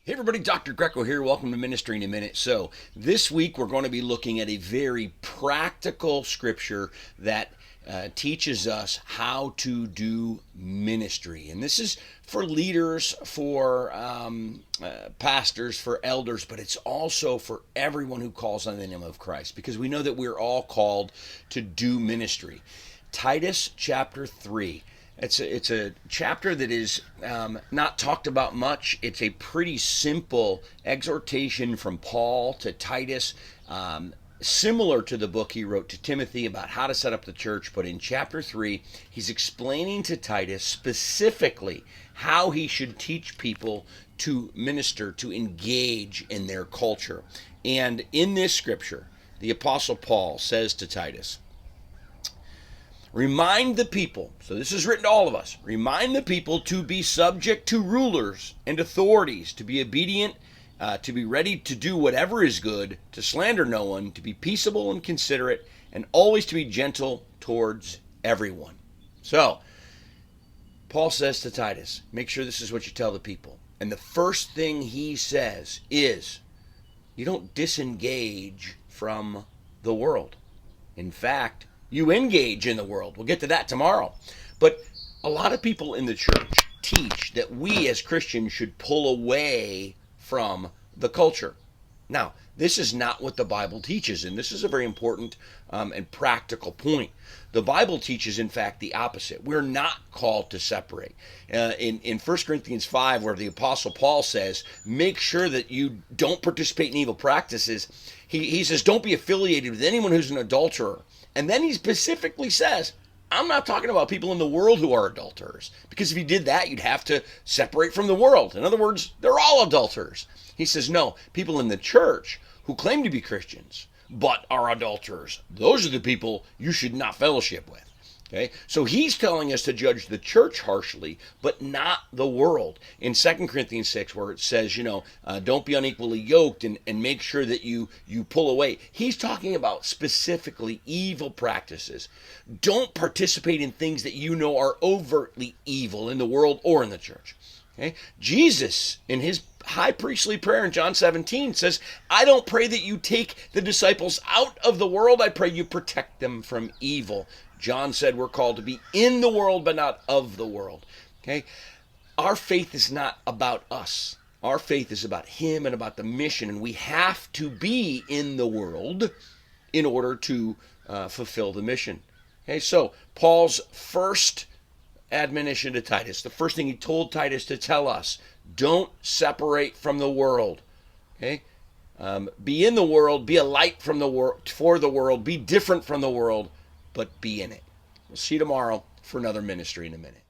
Hey everybody, Dr. Greco here. Welcome to Ministry in a Minute. So, this week we're going to be looking at a very practical scripture that teaches us how to do ministry. And this is for leaders, for pastors, for elders, but it's also for everyone who calls on the name of Christ, because we know that we're all called to do ministry. Titus chapter 3. It's a chapter that is not talked about much. It's a pretty simple exhortation from Paul to Titus, similar to the book he wrote to Timothy about how to set up the church. But in chapter 3, he's explaining to Titus specifically how he should teach people to minister, to engage in their culture. And in this scripture, the Apostle Paul says to Titus, remind the people, so this is written to all of us, remind the people to be subject to rulers and authorities, to be obedient, to be ready to do whatever is good, to slander no one, to be peaceable and considerate, and always to be gentle towards everyone. So, Paul says to Titus, make sure this is what you tell the people. And the first thing he says is, you don't disengage from the world. In fact, you engage in the world. We'll get to that tomorrow. But a lot of people in the church teach that we as Christians should pull away from the culture. Now, this is not what the Bible teaches, and this is a very important and practical point. The Bible teaches, in fact, the opposite. We're not called to separate. In 1 Corinthians 5, where the Apostle Paul says, make sure that you don't participate in evil practices, he says, don't be affiliated with anyone who's an adulterer. And then he specifically says, I'm not talking about people in the world who are adulterers, because if you did that, you'd have to separate from the world. In other words, they're all adulterers. He says, no, people in the church who claim to be Christians but are adulterers, those are the people you should not fellowship with. Okay, so he's telling us to judge the church harshly, but not the world. In 2 Corinthians 6, where it says, don't be unequally yoked and make sure that you pull away. He's talking about specifically evil practices. Don't participate in things that you know are overtly evil in the world or in the church. Okay? Jesus, in his high priestly prayer in John 17, says, I don't pray that you take the disciples out of the world. I pray you protect them from evil. John said we're called to be in the world, but not of the world. Okay? Our faith is not about us. Our faith is about him and about the mission, and we have to be in the world in order to fulfill the mission. Okay? So Paul's first admonition to Titus, the first thing he told Titus to tell us, don't separate from the world. Okay? Be in the world, be a light from the world, for the world, be different from the world, but be in it. We'll see you tomorrow for another Ministry in a Minute.